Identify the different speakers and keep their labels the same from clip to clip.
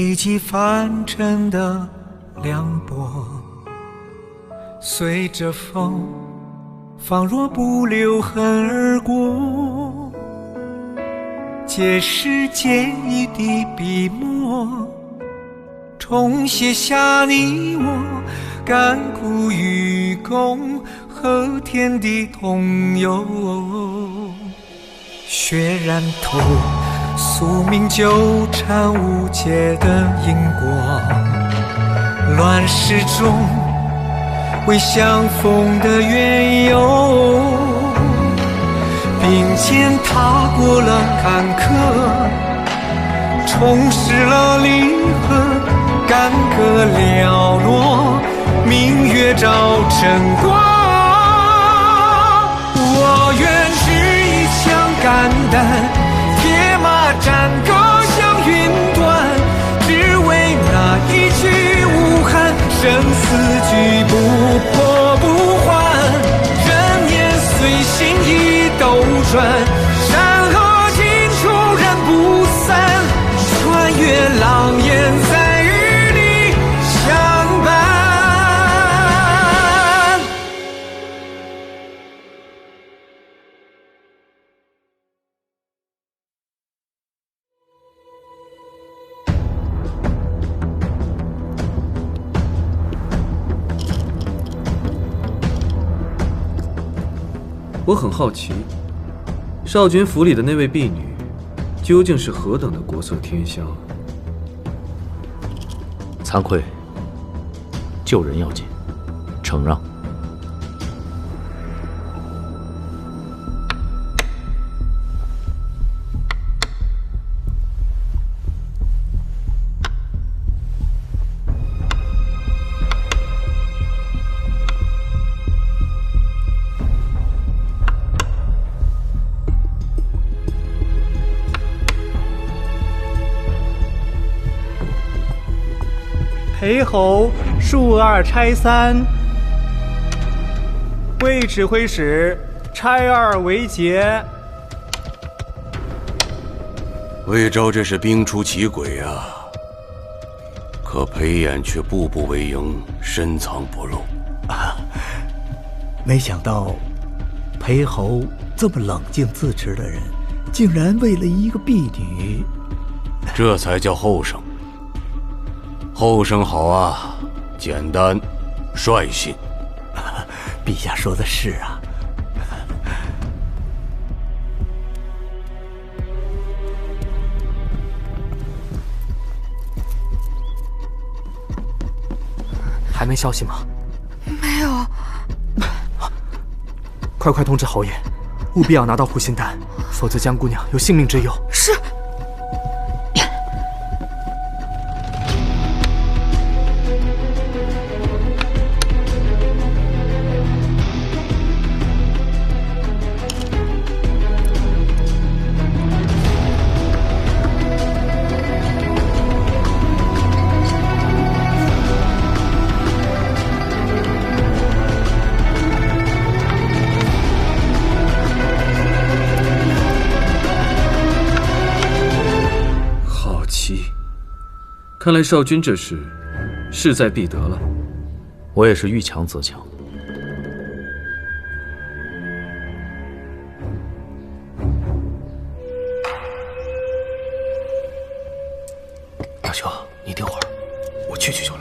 Speaker 1: 北极翻沉的凉薄，随着风仿若不留痕而过，借时间一滴笔墨，重写下你我甘苦与共和天地同游。血染透宿命纠缠无解的因果，乱世中为相逢的缘由，并肩踏过了坎坷，重拾了离合，干戈寥落，明月照晨光。我愿执一枪肝胆，铁马战戈向云端，只为那一句无憾，生死局不破不还。人年随心意斗转，山河尽处人不散，穿越狼烟再与你相伴。
Speaker 2: 我很好奇，少君府里的那位婢女，究竟是何等的国色天香？
Speaker 3: 惭愧，救人要紧，承让。
Speaker 4: 裴侯恕二差三，魏指挥使差二为捷。
Speaker 5: 魏昭这是兵出奇诡啊！可裴衍却步步为营，深藏不露
Speaker 6: 啊！没想到裴侯这么冷静自持的人，竟然为了一个婢女，
Speaker 5: 这才叫后生。后生好啊，简单率性。
Speaker 6: 陛下说的是啊。
Speaker 7: 还没消息吗？
Speaker 8: 没有。
Speaker 7: 快通知侯爷，务必要拿到护心丹，否则江姑娘有性命之忧。
Speaker 8: 是。
Speaker 2: 看来少君这事势在必得了。
Speaker 3: 我也是遇强则强。
Speaker 7: 大兄，你等会儿，我去就来。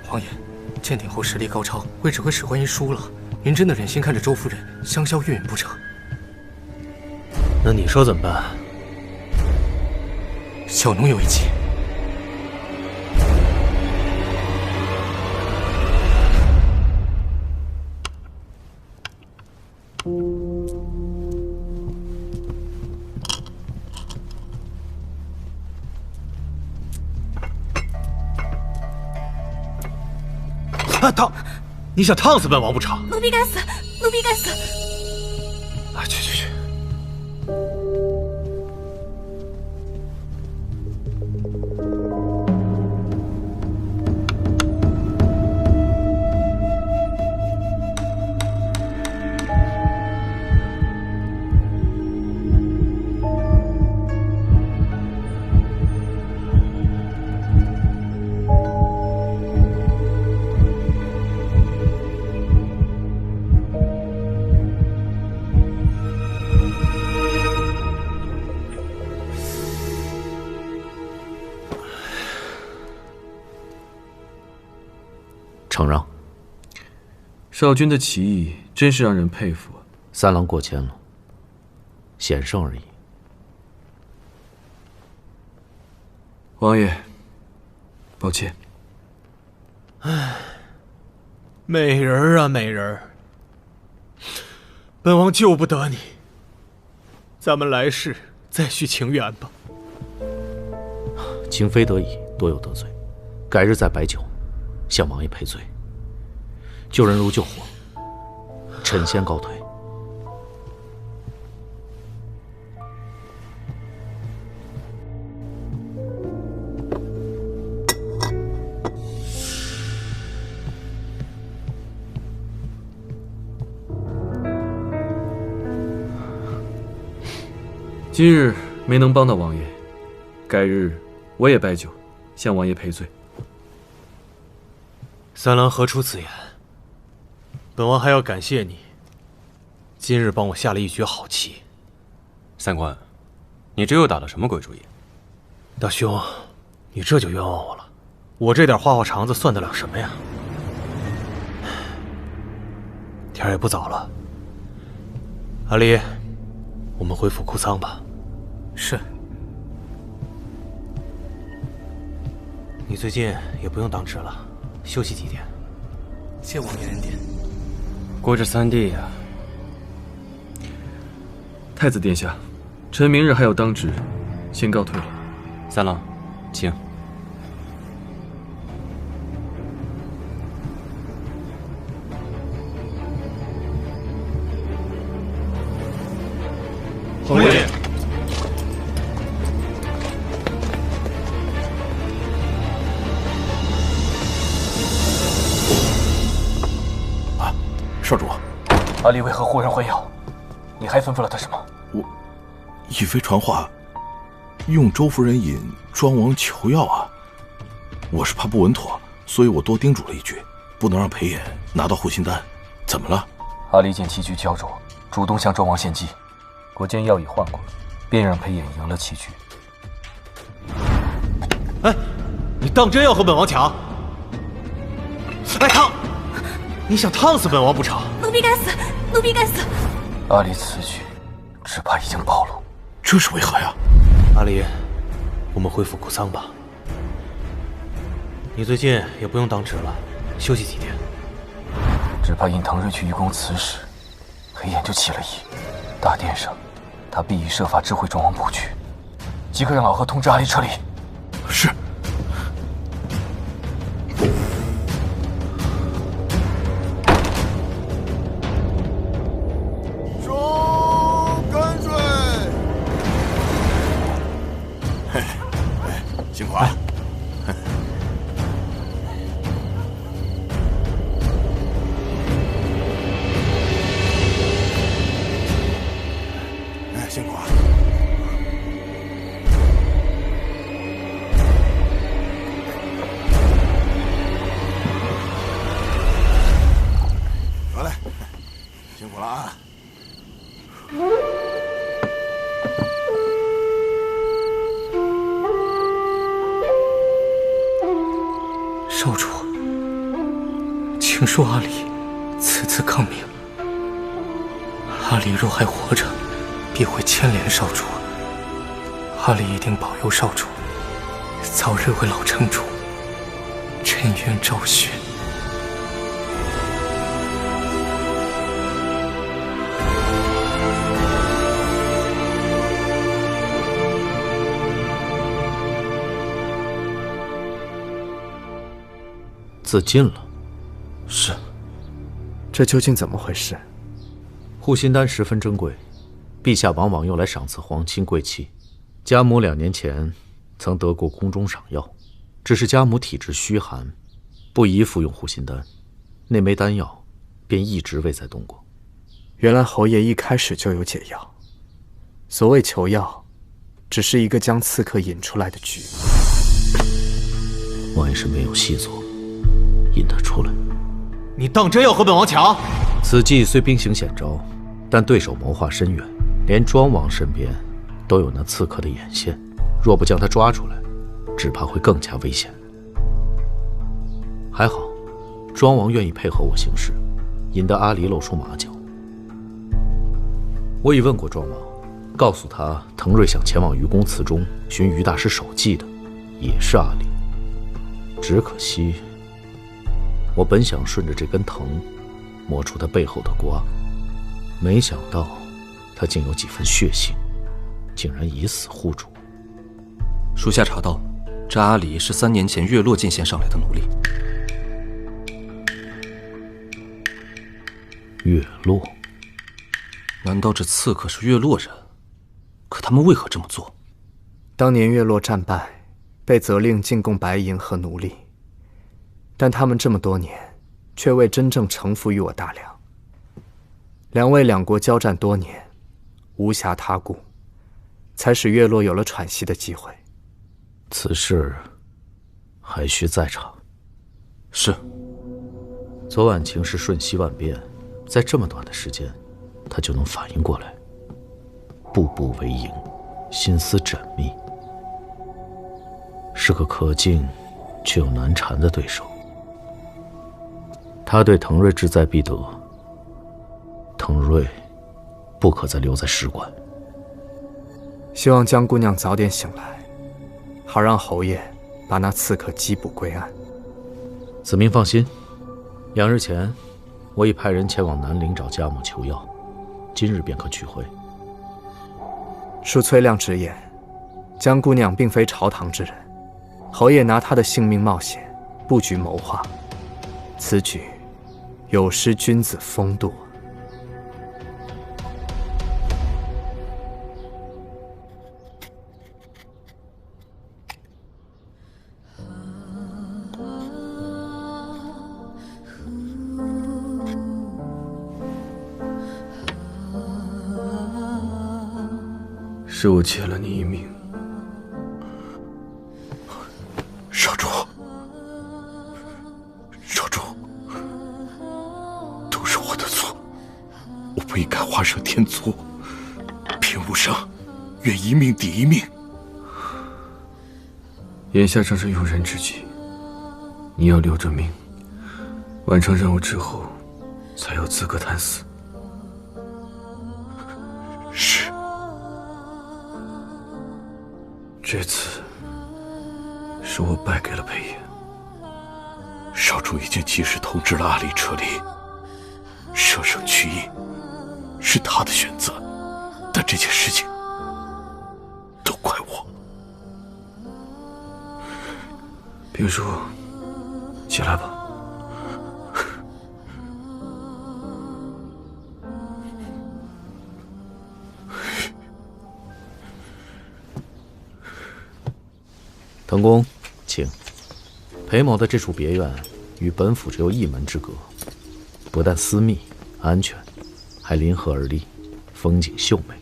Speaker 7: 皇爷，剑鼎侯实力高超，魏指挥使万一输了，您真的忍心看着周夫人香消玉殒不成？
Speaker 3: 那你说怎么办？
Speaker 7: 小奴有一计。
Speaker 3: 烫！你想烫死本王不成？
Speaker 8: 奴婢该死，奴婢该死！
Speaker 3: 啊，去！承让。
Speaker 2: 少君的棋艺真是让人佩服啊！
Speaker 3: 三郎过谦了，险胜而已。
Speaker 2: 王爷，抱歉。
Speaker 4: 唉，美人儿啊，美人儿，本王救不得你，咱们来世再续情缘吧。
Speaker 3: 情非得已，多有得罪，改日再摆酒，向王爷赔罪。救人如救火，臣先告退。
Speaker 2: 今日没能帮到王爷，改日我也摆酒，向王爷赔罪。
Speaker 4: 三郎何出此言？本王还要感谢你，今日帮我下了一局好棋。
Speaker 9: 三官，你这又打了什么鬼主意？
Speaker 4: 大兄，你这就冤枉我了。我这点花花肠子算得了什么呀？天也不早了，阿离，我们回府库仓吧。
Speaker 7: 是。
Speaker 4: 你最近也不用当值了，休息几天。
Speaker 7: 谢王爷恩典。
Speaker 9: 国之三弟呀！
Speaker 2: 太子殿下，臣明日还要当值，先告退了。
Speaker 9: 三郎，请。
Speaker 2: 皇爷。
Speaker 10: 少主，
Speaker 7: 阿离为何忽然换药？你还吩咐了他什么？
Speaker 10: 我一妃传话，用周夫人引庄王求药啊。我是怕不稳妥，所以我多叮嘱了一句，不能让裴衍拿到护心丹。怎么了？
Speaker 7: 阿离见棋局焦灼，主动向庄王献计。我见药已换过，便让裴衍赢了棋局。
Speaker 4: 哎，你当真要和本王抢？来烫！你想烫死本王不成？
Speaker 8: 奴婢该死，奴婢该死！
Speaker 7: 阿离此举，只怕已经暴露。
Speaker 10: 这是为何呀？
Speaker 4: 阿离，我们回府库仓吧。你最近也不用当值了，休息几天。
Speaker 7: 只怕引唐睿去愚公辞时，裴衍就起了疑。大殿上，他必已设法知会庄王不去，即刻让老贺通知阿离撤离。
Speaker 10: 是。
Speaker 5: 辛苦啊！哎，辛苦啊！得嘞，辛苦了啊！
Speaker 7: 少主，请恕阿离此次抗命。阿离若还活着，必会牵连少主。阿离一定保佑少主早日为老城主。臣愿昭雪。
Speaker 3: 自尽了。
Speaker 11: 是，这究竟怎么回事？
Speaker 3: 护心丹十分珍贵，陛下往往用来赏赐皇亲贵戚。家母2年前曾得过宫中赏药，只是家母体质虚寒，不宜服用护心丹，那枚丹药便一直未再动过。
Speaker 11: 原来侯爷一开始就有解药。所谓求药，只是一个将刺客引出来的局。
Speaker 3: 王爷是没有细作，引他出来。
Speaker 4: 你当真要和本王抢？
Speaker 3: 此计虽兵行险招，但对手谋划深远，连庄王身边都有那刺客的眼线。若不将他抓出来，只怕会更加危险。还好，庄王愿意配合我行事，引得阿离露出马脚。我已问过庄王，告诉他滕瑞想前往愚公祠中寻于大师手迹的，也是阿离。只可惜，我本想顺着这根藤，摸出他背后的瓜，没想到他竟有几分血性，竟然以死护主。
Speaker 12: 属下查到，这阿离是3年前月落进献上来的奴隶。
Speaker 3: 月落？
Speaker 12: 难道这刺客是月落人？可他们为何这么做？
Speaker 11: 当年月落战败，被责令进贡白银和奴隶，但他们这么多年，却未真正臣服于我大梁。两位两国交战多年，无暇他顾，才使月落有了喘息的机会。
Speaker 3: 此事还需再查。
Speaker 12: 是。
Speaker 3: 昨晚情势瞬息万变，在这么短的时间，他就能反应过来，步步为营，心思缜密，是个可敬却又难缠的对手。他对滕瑞志在必得，滕瑞不可再留在使馆。
Speaker 11: 希望江姑娘早点醒来，好让侯爷把那刺客缉捕归案。
Speaker 3: 子民放心，2日前我已派人前往南陵找家母求药，今日便可取回。
Speaker 11: 恕崔亮直言，江姑娘并非朝堂之人，侯爷拿她的性命冒险，布局谋划，此举有失君子风度。
Speaker 2: 是我欠了你一命。
Speaker 10: 少主，少主，都是我的错，我不应该画蛇添足。平无伤，愿一命抵一命。
Speaker 2: 眼下正是用人之际，你要留着命，完成任务之后，才有资格谈死。
Speaker 10: 是。
Speaker 2: 这次是我败给了裴炎。
Speaker 10: 少主已经及时通知了阿离撤离，舍生取义是他的选择，但这件事情都怪我。
Speaker 2: 兵叔，起来吧。
Speaker 3: 滕公，请。裴某的这处别院与本府只有1门之隔，不但私密安全，还临河而立，风景秀美。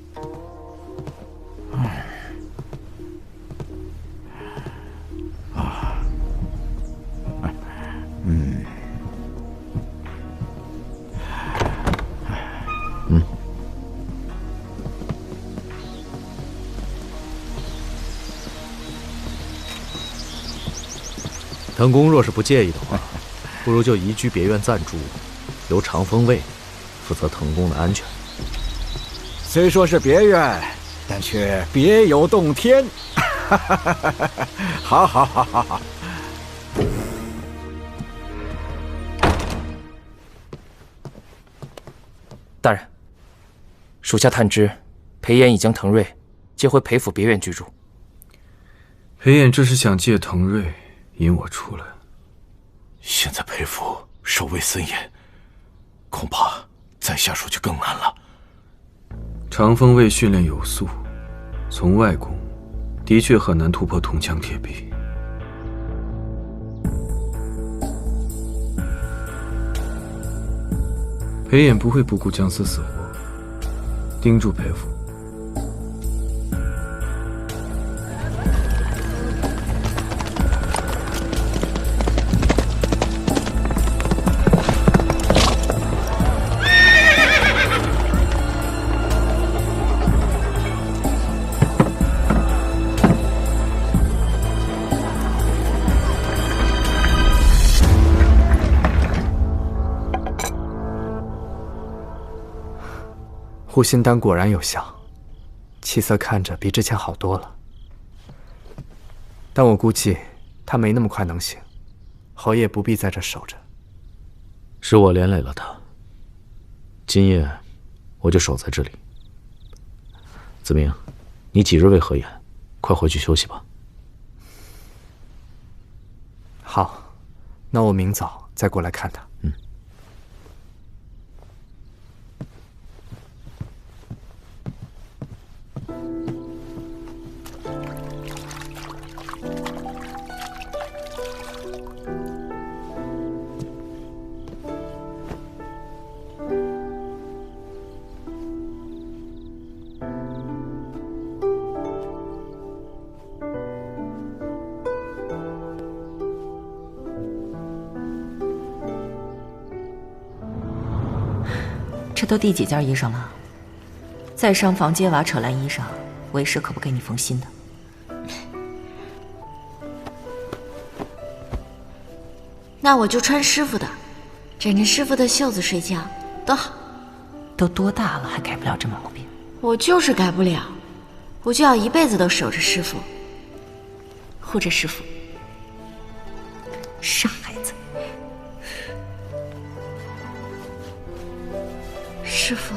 Speaker 3: 滕公若是不介意的话，不如就移居别院暂住，由长风卫负责滕公的安全。
Speaker 6: 虽说是别院，但却别有洞天。好好好好好。
Speaker 7: 大人，属下探知，裴炎已将滕瑞接回裴府别院居住。
Speaker 2: 裴炎这是想借滕瑞引我出来。
Speaker 10: 现在裴府守卫森严，恐怕再下手就更难了。
Speaker 2: 长风卫训练有素，从外攻的确很难突破铜墙铁壁。裴炎不会不顾将死死活，盯住裴府。
Speaker 11: 护心丹果然有效，气色看着比之前好多了。但我估计他没那么快能醒，侯爷不必在这守着。
Speaker 3: 是我连累了他，今夜我就守在这里。子明，你几日未合眼，快回去休息吧。
Speaker 11: 好，那我明早再过来看他。
Speaker 13: 这都第几件衣裳了？再上房揭瓦扯烂衣裳，为师可不给你缝新的。
Speaker 8: 那我就穿师傅的，枕着师傅的袖子睡觉，多好。
Speaker 13: 都多大了，还改不了这毛病？
Speaker 8: 我就是改不了，我就要一辈子都守着师傅，护着师傅。
Speaker 13: 傻孩子。
Speaker 8: 师傅，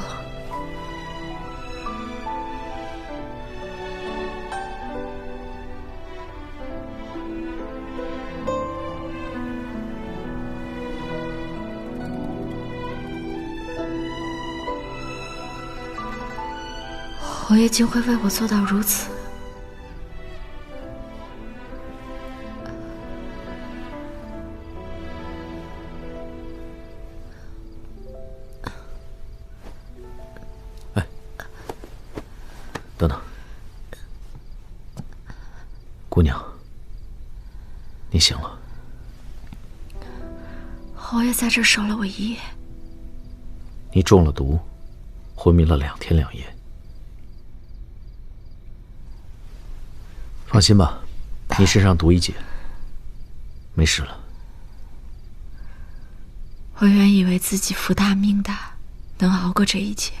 Speaker 8: 侯爷竟会为我做到如此。
Speaker 3: 等等，姑娘，你醒了。
Speaker 8: 侯爷在这守了我一夜。
Speaker 3: 你中了毒，昏迷了2天2夜。放心吧，你身上毒已解，没事了。
Speaker 8: 我原以为自己福大命大，能熬过这一切。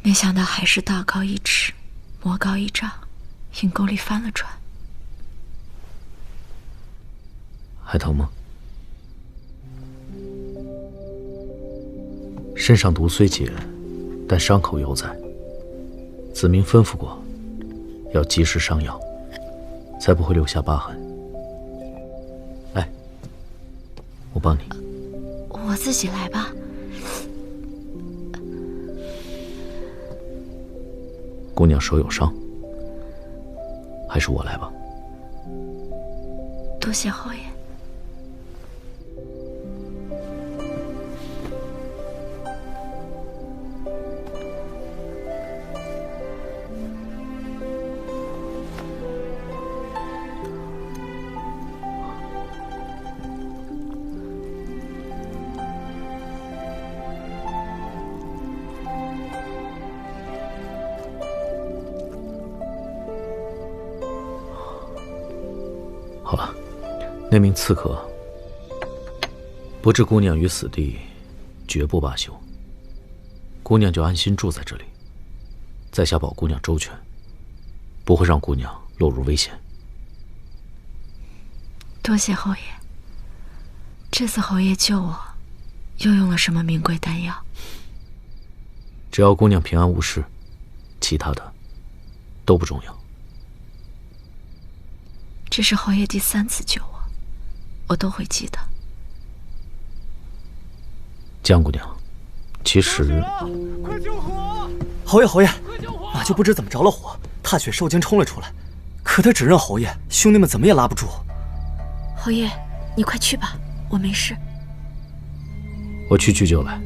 Speaker 8: 没想到还是道高一尺，魔高一丈，阴沟里翻了船。
Speaker 3: 还疼吗？身上毒虽解，但伤口犹在。子明吩咐过，要及时上药，才不会留下疤痕。来，我帮你。
Speaker 8: 我自己来吧。
Speaker 3: 姑娘手有伤，还是我来吧。
Speaker 8: 多谢侯爷。
Speaker 3: 好了，那名刺客不置姑娘于死地，绝不罢休。姑娘就安心住在这里，在下保姑娘周全，不会让姑娘落入危险。
Speaker 8: 多谢侯爷。这次侯爷救我，又用了什么名贵丹药？
Speaker 3: 只要姑娘平安无事，其他的都不重要。
Speaker 8: 这是侯爷第3次救我，我都会记得。
Speaker 3: 江姑娘，其实……
Speaker 7: 快救火！侯爷，马厩不知怎么着了火，踏雪受惊冲了出来，可他只认侯爷，兄弟们怎么也拉不住。
Speaker 8: 侯爷，你快去吧，我没事。
Speaker 3: 我去救救来。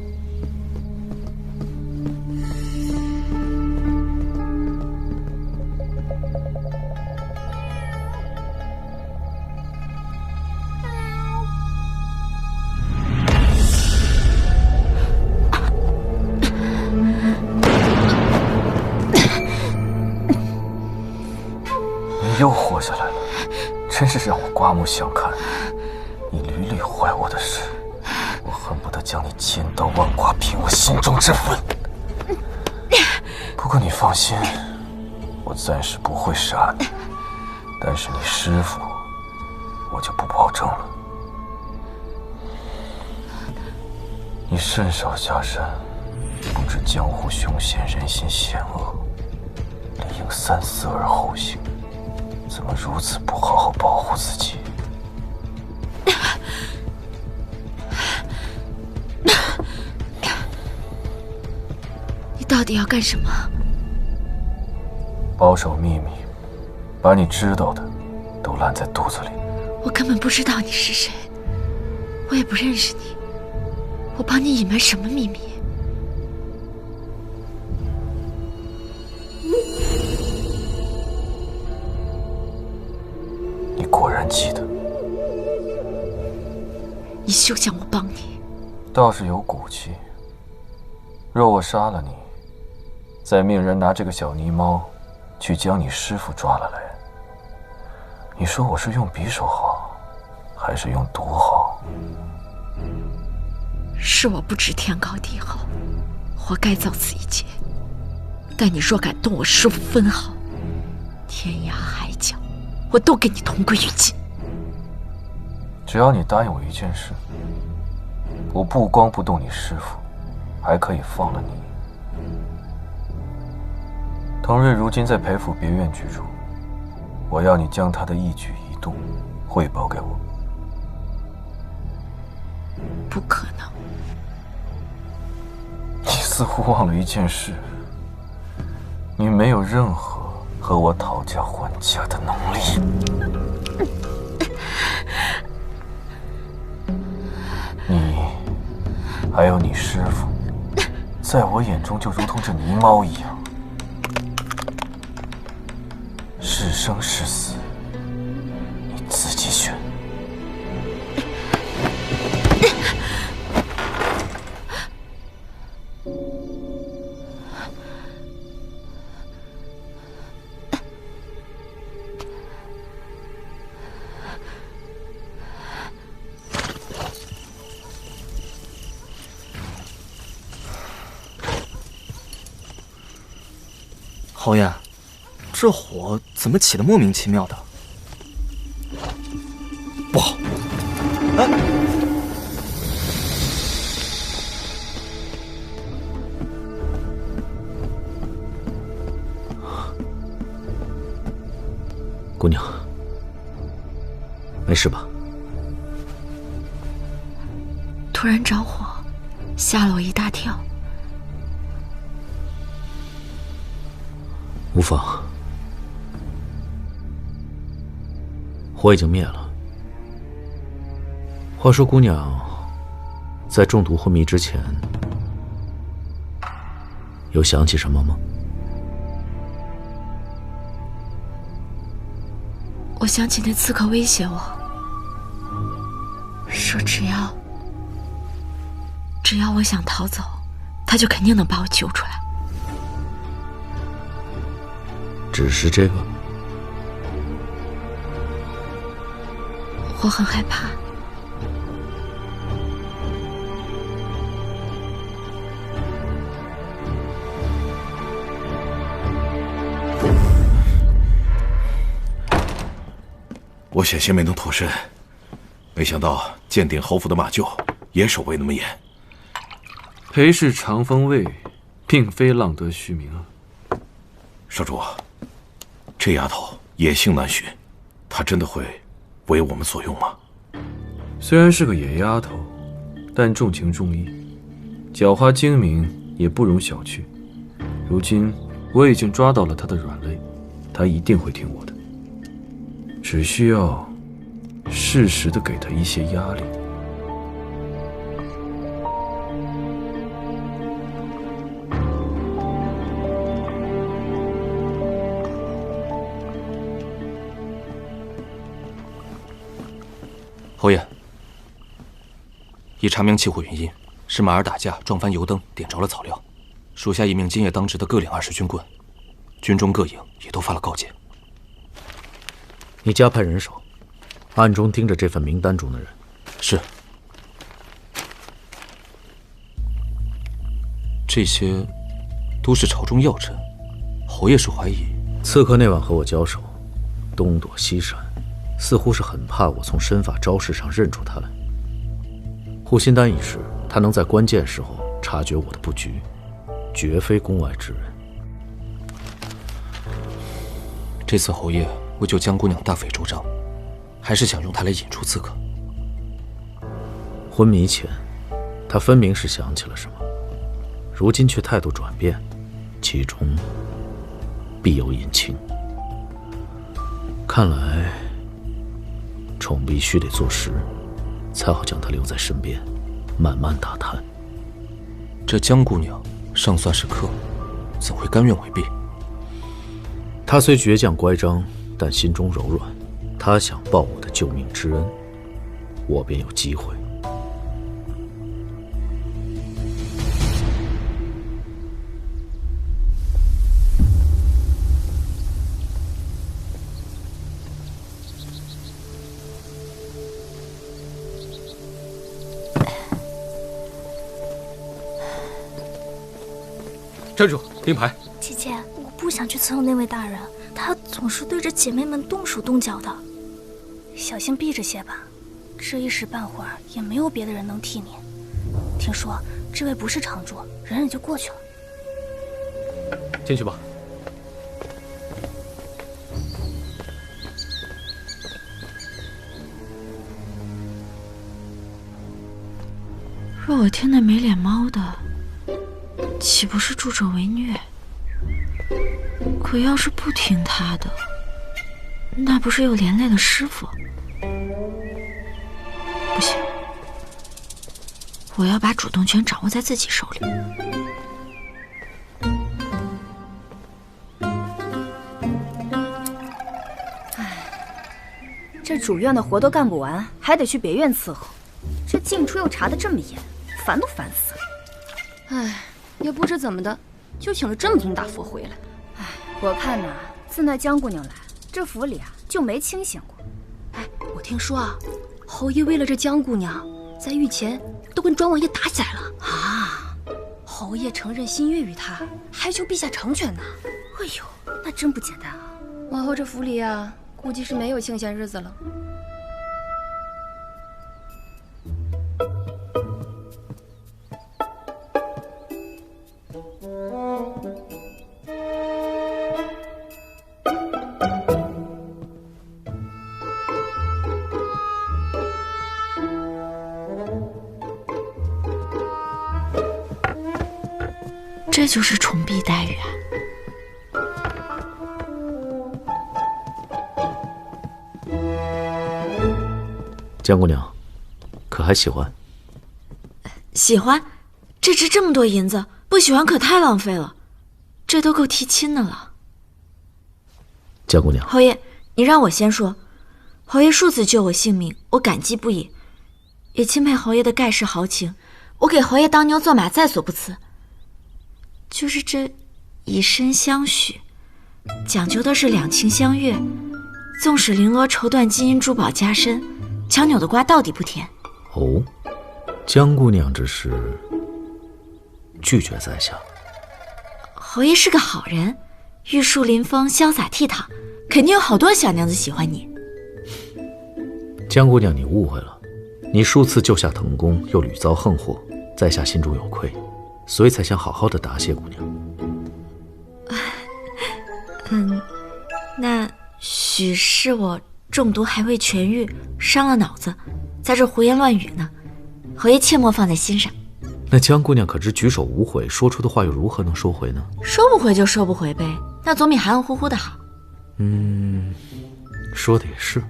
Speaker 2: 你又活下来了，真是让我刮目相看。你屡屡坏我的事，我恨不得将你千刀万剐，平我心中之愤。不过你放心，我暂时不会杀你，但是你师父，我就不保证了。你甚少下山，不知江湖凶险，人心险恶，理应三思而后行，怎么如此不好好保护自己？
Speaker 8: 你到底要干什么？
Speaker 2: 保守秘密，把你知道的都烂在肚子里。
Speaker 8: 我根本不知道你是谁，我也不认识你，我帮你隐瞒什么秘密？
Speaker 2: 你果然记得。
Speaker 8: 你休想我帮你。
Speaker 2: 倒是有骨气。若我杀了你，再命人拿这个小泥猫去将你师父抓了来，你说我是用匕首好，还是用毒好？
Speaker 8: 是我不知天高地厚，活该遭此一劫。但你若敢动我师父分毫，天涯海角，我都跟你同归于尽。
Speaker 2: 只要你答应我一件事，我不光不动你师父，还可以放了你。唐睿如今在裴府别院居住，我要你将他的一举一动汇报给我。
Speaker 8: 不可能。
Speaker 2: 你似乎忘了一件事，你没有任何和我讨价还价的能力。你还有你师父，在我眼中就如同这泥猫一样，是生是死，你自己选。
Speaker 7: 侯爷，这火怎么起得莫名其妙的？不好！哎，
Speaker 3: 姑娘，没事吧？
Speaker 8: 突然着火，吓了我一大跳。
Speaker 3: 无妨，火已经灭了。话说，姑娘在中毒昏迷之前，有想起什么吗？
Speaker 8: 我想起那刺客威胁我，说只要我想逃走，他就肯定能把我救出来。
Speaker 3: 只是这个？
Speaker 8: 我很害怕。
Speaker 10: 我险些没能脱身，没想到剑鼎侯府的马厩也守卫那么严。
Speaker 2: 裴氏长风卫，并非浪得虚名啊。
Speaker 10: 少主，这丫头野性难驯，她真的会为我们所用吗？
Speaker 2: 虽然是个野丫头，但重情重义，狡猾精明，也不容小觑。如今我已经抓到了她的软肋，她一定会听我的。只需要适时的给她一些压力。
Speaker 7: 侯爷，已查明起火原因是马儿打架撞翻油灯，点着了草料。属下已命今夜当值的各领20军棍，军中各营也都发了告诫。
Speaker 3: 你加派人手，暗中盯着这份名单中的人。
Speaker 7: 是。这些都是朝中要臣，
Speaker 12: 侯爷是怀疑
Speaker 3: 刺客那晚和我交手，东躲西闪，似乎是很怕我从身法招式上认出他来。护心丹一事，他能在关键时候察觉我的布局，绝非宫外之人。
Speaker 12: 这次侯爷为救江姑娘大费周章，还是想用她来引出刺客。
Speaker 3: 昏迷前，他分明是想起了什么，如今却态度转变，其中必有隐情。看来宠必须得坐实，才好将她留在身边，慢慢打探。
Speaker 12: 这江姑娘尚算是客，怎会甘愿违背？
Speaker 3: 她虽倔强乖张，但心中柔软。她想报我的救命之恩，我便有机会。
Speaker 9: 站住！并排。
Speaker 14: 姐姐，我不想去伺候那位大人，他总是对着姐妹们动手动脚的。小心避着些吧，这一时半会儿也没有别的人能替你。听说这位不是常住，忍忍就过去了。
Speaker 9: 进去吧。
Speaker 8: 若我听那没脸猫的，岂不是助纣为虐？可要是不听他的，那不是又连累了师父？不行，我要把主动权掌握在自己手里。
Speaker 15: 这主院的活都干不完，还得去别院伺候。这进出又查得这么严，烦都烦死了。
Speaker 16: 哎，也不知怎么的，就请了这么尊大佛回来。
Speaker 15: 哎，我看呐，自那江姑娘来，这府里啊就没清闲过。
Speaker 16: 哎，我听说啊，侯爷为了这江姑娘，在御前都跟庄王爷打起来了啊！侯爷承认心悦于她，还求陛下成全呢。
Speaker 15: 哎呦，那真不简单啊！
Speaker 16: 往后这府里啊，估计是没有清闲日子了。
Speaker 8: 这就是宠婢待遇啊！
Speaker 3: 江姑娘，可还喜欢？
Speaker 8: 喜欢，这值这么多银子，不喜欢可太浪费了。这都够提亲的了。
Speaker 3: 江姑娘，
Speaker 8: 侯爷，你让我先说。侯爷数次救我性命，我感激不已，也钦佩侯爷的盖世豪情。我给侯爷当牛做马，在所不辞。就是这以身相许，讲究的是两情相悦，纵使绫罗绸缎金银珠宝加身，强扭的瓜到底不甜。
Speaker 3: 哦，江姑娘这是拒绝在下。
Speaker 8: 侯爷是个好人，玉树临风，潇洒倜傥，肯定有好多小娘子喜欢你。
Speaker 3: 江姑娘，你误会了，你数次救下腾公，又屡遭横祸，在下心中有愧，所以才想好好的答谢姑娘。
Speaker 8: 那许是我中毒还未痊愈，伤了脑子，在这胡言乱语呢。侯爷切莫放在心上。
Speaker 3: 那江姑娘可知举手无悔，说出的话又如何能收回呢？
Speaker 8: 收不回就收不回呗，那总比含含糊糊的好。
Speaker 3: 说的也是。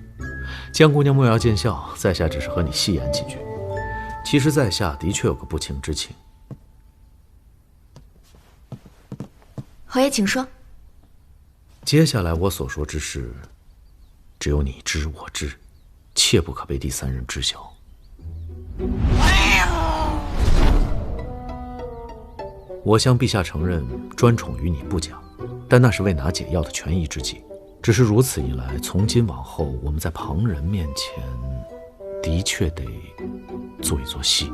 Speaker 3: 江姑娘莫要见笑，在下只是和你戏言几句。其实在下的确有个不情之请。
Speaker 8: 侯爷请说。
Speaker 3: 接下来我所说之事，只有你知我知，切不可被第三人知晓。我向陛下承认专宠于你不假，但那是为拿解药的权宜之计。只是如此一来，从今往后，我们在旁人面前的确得做一做戏，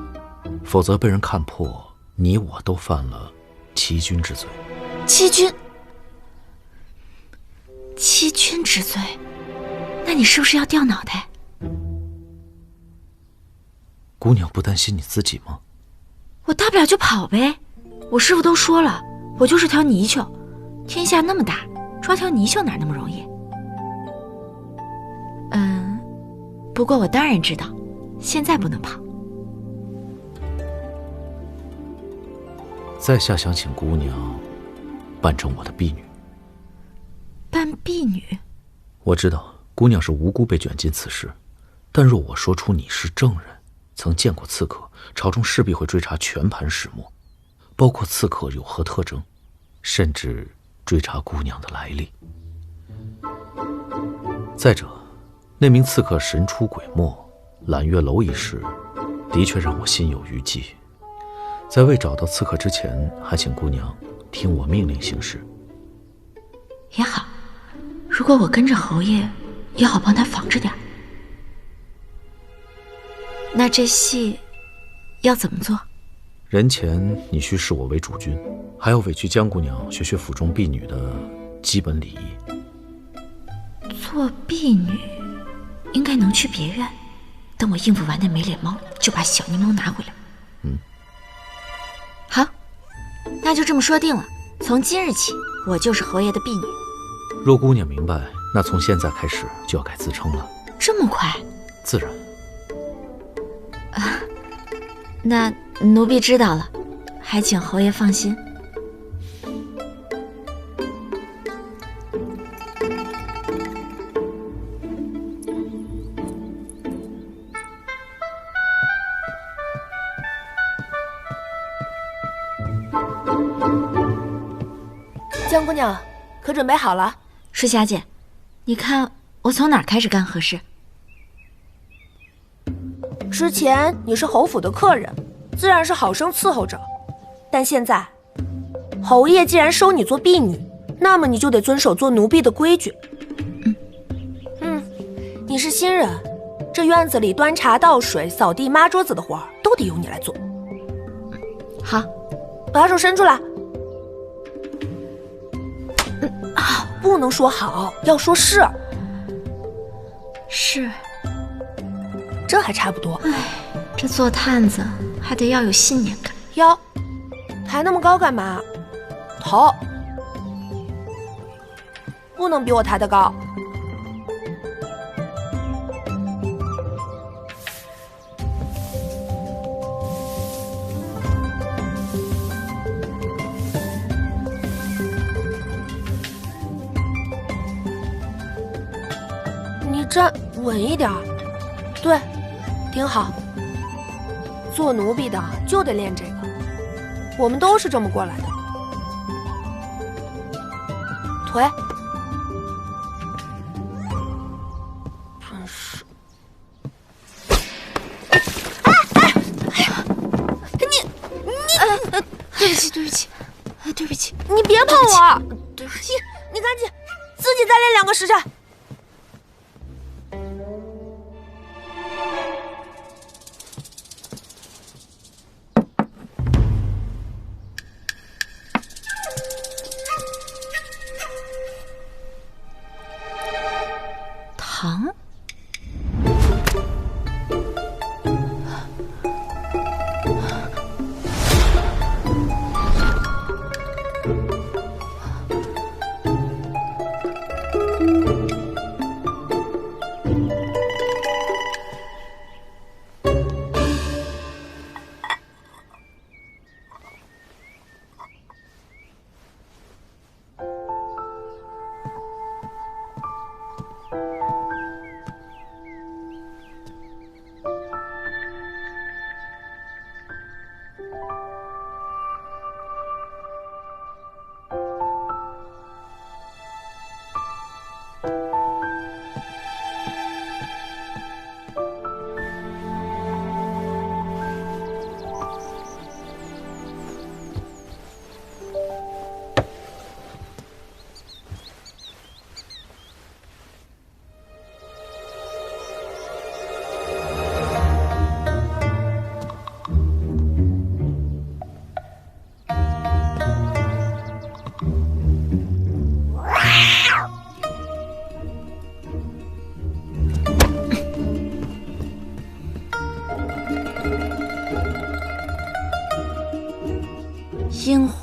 Speaker 3: 否则被人看破，你我都犯了欺君之罪。
Speaker 8: 欺君？欺君之罪，那你是不是要掉脑袋？
Speaker 3: 姑娘不担心你自己吗？
Speaker 8: 我大不了就跑呗。我师傅都说了，我就是条泥鳅，天下那么大，抓条泥鳅哪那么容易？不过我当然知道，现在不能跑。
Speaker 3: 在下想请姑娘扮成我的婢女。
Speaker 8: 扮婢女？
Speaker 3: 我知道姑娘是无辜被卷进此事，但若我说出你是证人，曾见过刺客，朝中势必会追查全盘始末，包括刺客有何特征，甚至追查姑娘的来历。再者，那名刺客神出鬼没，揽月楼一事，的确让我心有余悸。在未找到刺客之前，还请姑娘听我命令行事。
Speaker 8: 也好，如果我跟着侯爷，也好帮他防着点。那这戏要怎么做？
Speaker 3: 人前你需视我为主君，还要委屈江姑娘学学府中婢女的基本礼仪。
Speaker 8: 做婢女应该能去别院，等我应付完那没脸猫，就把小泥猫拿回来。好，那就这么说定了。从今日起，我就是侯爷的婢女。
Speaker 3: 若姑娘明白，那从现在开始就要改自称了。
Speaker 8: 这么快？
Speaker 3: 自然。
Speaker 8: 那奴婢知道了，还请侯爷放心。
Speaker 17: 江姑娘，可准备好了？
Speaker 8: 舒小姐，你看我从哪儿开始干合适？
Speaker 17: 之前你是侯府的客人，自然是好生伺候着。但现在，侯爷既然收你做婢女，那么你就得遵守做奴婢的规矩。你是新人，这院子里端茶倒水、扫地抹桌子的活儿都得由你来做。
Speaker 8: 好，
Speaker 17: 把手伸出来。不能说好，要说是。
Speaker 8: 是。
Speaker 17: 这还差不多。
Speaker 8: 唉，这做探子还得要有信念感。
Speaker 17: 腰，抬那么高干嘛？头，不能比我抬得高。你站稳一点。对，挺好。做奴婢的就得练这个，我们都是这么过来的。腿，真是。
Speaker 8: 对不起，对不起，对不起，
Speaker 17: 你别碰我！
Speaker 8: 对不起，
Speaker 17: 你赶紧自己再练2个时辰。
Speaker 8: 糖？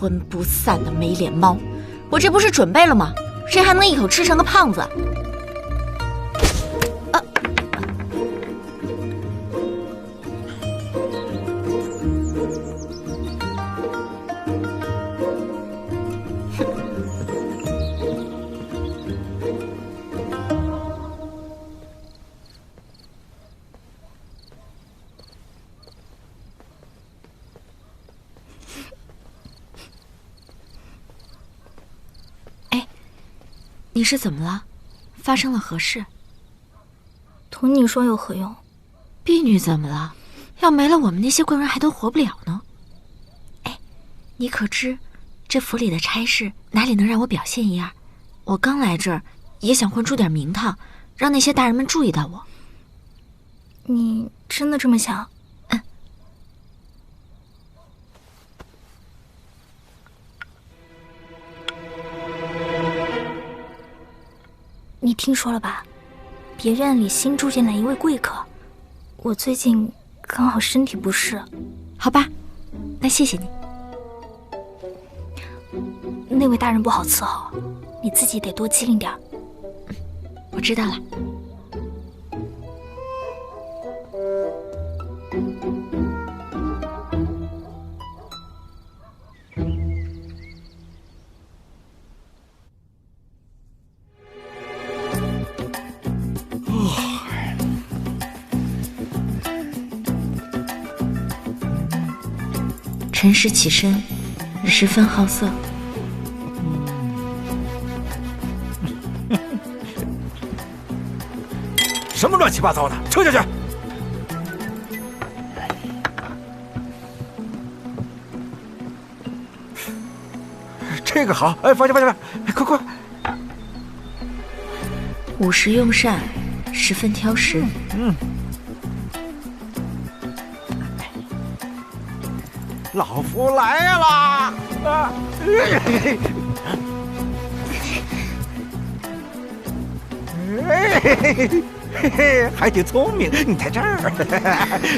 Speaker 8: 魂不散的没脸猫，我这不是准备了吗？谁还能一口吃成个胖子？你是怎么了？发生了何事？
Speaker 14: 同你说有何用？
Speaker 8: 婢女怎么了？要没了我们那些贵人还都活不了呢。哎，你可知这府里的差事哪里能让我表现一样？我刚来这儿也想混出点名堂，让那些大人们注意到我。
Speaker 14: 你真的这么想？你听说了吧？别院里新住进来一位贵客，我最近刚好身体不适。
Speaker 8: 好吧，那谢谢你。
Speaker 14: 那位大人不好伺候，你自己得多机灵点。
Speaker 8: 我知道了。陈氏起身，十分好色。
Speaker 18: 什么乱七八糟的，撤下去！这个好，哎，放下，快快！
Speaker 8: 午时用膳，十分挑食。
Speaker 18: 老夫来啦！还挺聪明，你在这儿，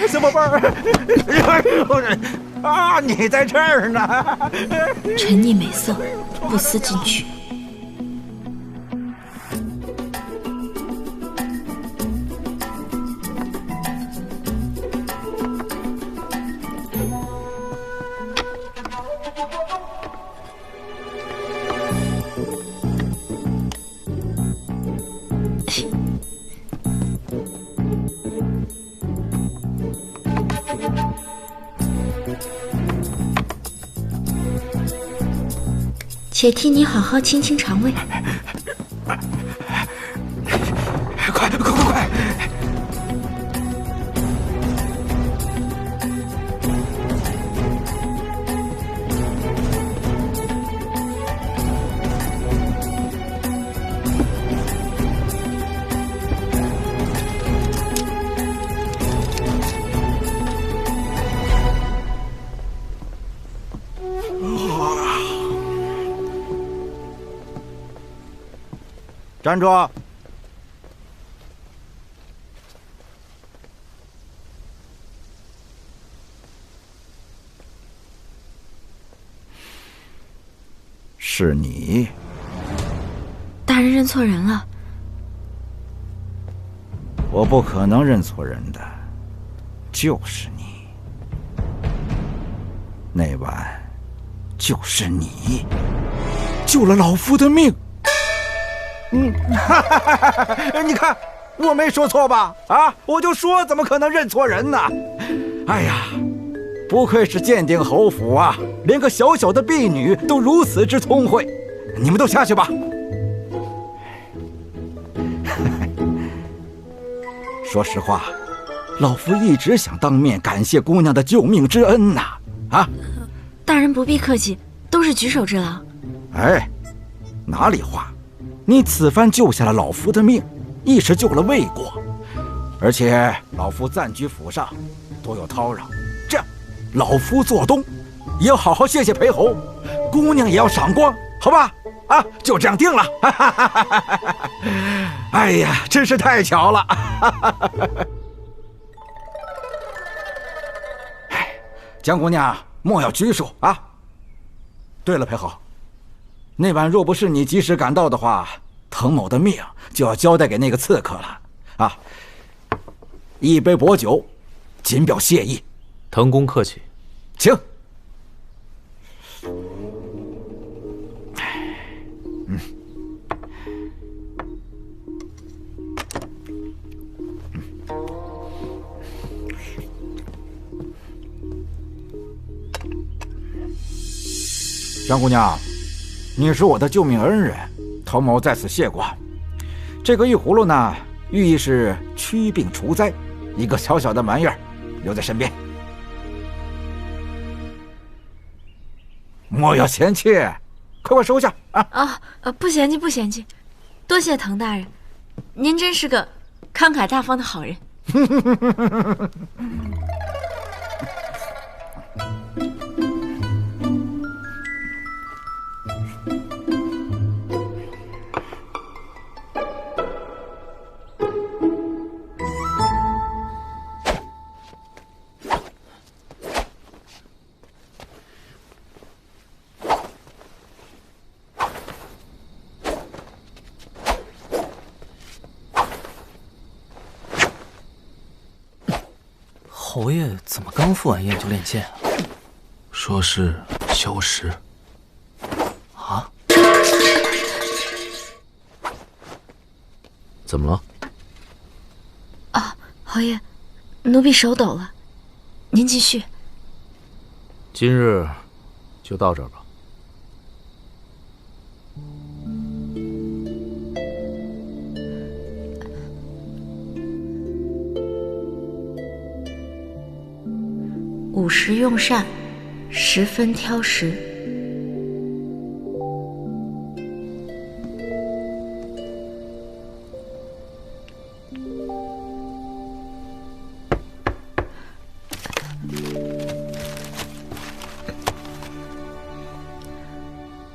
Speaker 18: 小宝贝儿啊，你在这儿呢。
Speaker 8: 沉溺美色，不思进取。且替你好好清清肠胃。
Speaker 18: 快！站住！是你？
Speaker 8: 大人认错人了。
Speaker 18: 我不可能认错人的，就是你。那晚，就是你救了老夫的命。你看，我没说错吧？啊，我就说怎么可能认错人呢？哎呀，不愧是鉴定侯府啊，连个小小的婢女都如此之聪慧。你们都下去吧。说实话，老夫一直想当面感谢姑娘的救命之恩呐。啊，
Speaker 8: 大人不必客气，都是举手之劳。
Speaker 18: 哎，哪里话？你此番救下了老夫的命，亦是救了魏国，而且老夫暂居府上，多有叨扰。这样，老夫做东也要好好谢谢裴侯，姑娘也要赏光，好吧？啊，就这样定了。哎呀，真是太巧了。江姑娘，莫要拘束啊。对了，裴豪，那晚若不是你及时赶到的话，滕某的命就要交代给那个刺客了啊！一杯薄酒，仅表谢意。
Speaker 3: 滕公客气，
Speaker 18: 请。张姑娘，你是我的救命恩人，滕某在此谢过。这个玉葫芦呢，寓意是驱病除灾，一个小小的玩意儿，留在身边，莫要嫌弃，快快收下啊！
Speaker 8: 不嫌弃，不嫌弃，多谢滕大人，您真是个慷慨大方的好人。
Speaker 7: 侯爷怎么刚赴完宴就练剑啊？
Speaker 12: 说是消食。
Speaker 7: 啊？
Speaker 3: 怎么了？
Speaker 8: 啊，侯爷，奴婢手抖了，您继续。
Speaker 3: 今日就到这儿吧。
Speaker 8: 午时用膳，十分挑食。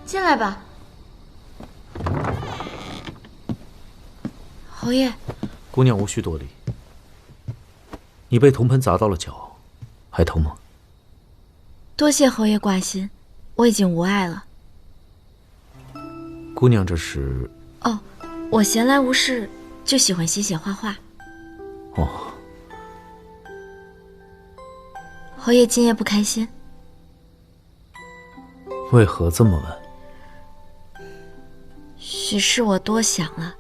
Speaker 8: 进来吧，侯爷。
Speaker 3: 姑娘无需多礼。你被铜盆砸到了脚，还疼吗？
Speaker 8: 多谢侯爷挂心，我已经无碍了。
Speaker 3: 姑娘这是……
Speaker 8: 哦，我闲来无事就喜欢写写画画。
Speaker 3: 哦，
Speaker 8: 侯爷今夜不开心？
Speaker 3: 为何这么问？
Speaker 8: 许是我多想了。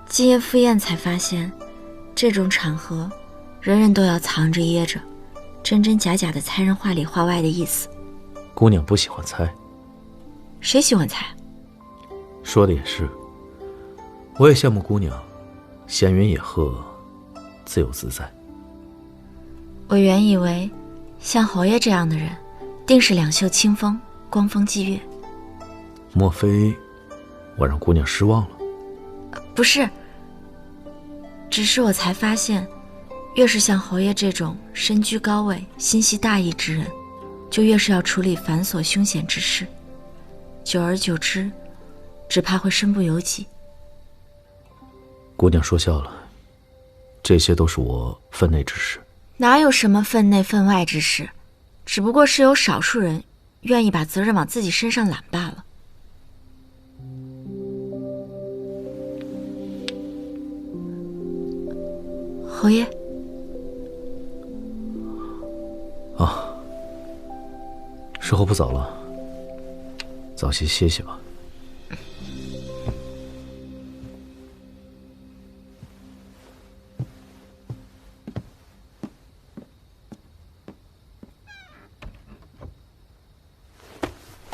Speaker 8: 今夜赴宴才发现，这种场合，人人都要藏着掖着，真真假假的猜人话里话外的意思。
Speaker 3: 姑娘不喜欢猜。
Speaker 8: 谁喜欢猜？
Speaker 3: 说的也是。我也羡慕姑娘，闲云野鹤，自由自在。
Speaker 8: 我原以为，像侯爷这样的人，定是两袖清风，光风霁月。
Speaker 3: 莫非我让姑娘失望了？
Speaker 8: 不是，只是我才发现，越是像侯爷这种身居高位、心系大义之人，就越是要处理繁琐凶险之事，久而久之，只怕会身不由己。
Speaker 3: 姑娘说笑了，这些都是我分内之事。
Speaker 8: 哪有什么分内分外之事，只不过是有少数人愿意把责任往自己身上揽罢了。侯爷。
Speaker 3: 啊，时候不早了，早些歇歇吧。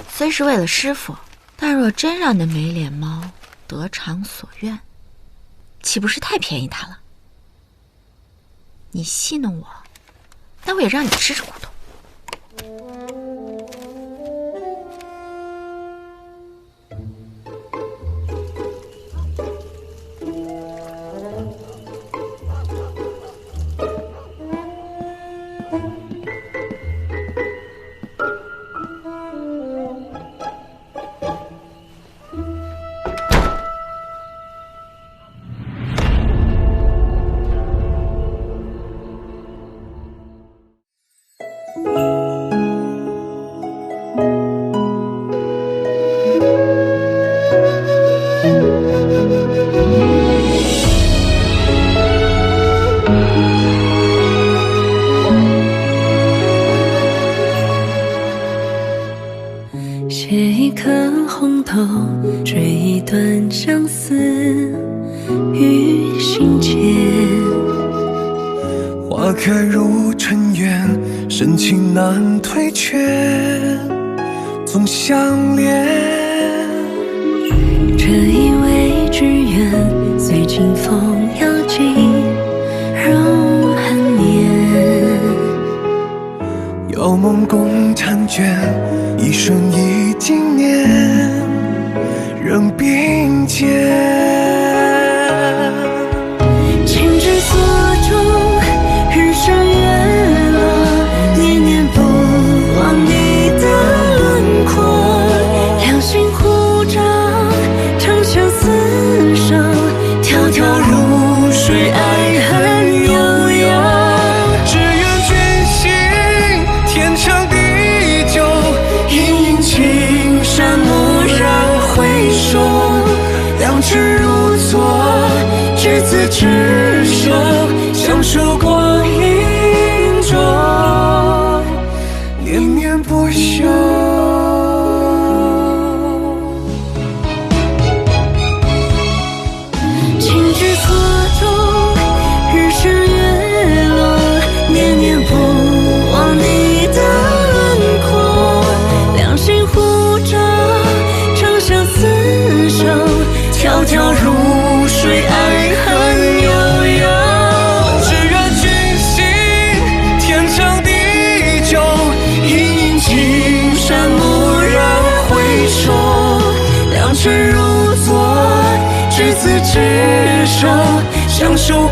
Speaker 8: 虽是为了师傅，但若真让那没脸猫得偿所愿，岂不是太便宜他了？你戏弄我，那我也让你吃吃苦头。
Speaker 19: 思于心间。
Speaker 1: 花开如尘缘，深情难退却，总相恋。
Speaker 19: 这一味之缘，随清风摇尽如寒年。
Speaker 1: 有梦共婵娟，一生一经年，仍并肩。
Speaker 19: 情之所钟，日升月落，念念不忘你的轮廓。两心互照，长相厮守，迢迢如水，爱恨悠悠。
Speaker 1: 只愿君心天长地久，
Speaker 19: 隐隐青山蓦然回首，两尺如昨，执子之手，相守光阴中，
Speaker 1: 念念不休。
Speaker 19: 情之所钟，日升月落，念念不忘你的轮廓。两心互照，长相厮守，迢迢如水，爱恨悠悠。
Speaker 1: 只愿君心天长地久，
Speaker 19: 隐隐青山蓦然回首，两尺如昨，执子之手，相守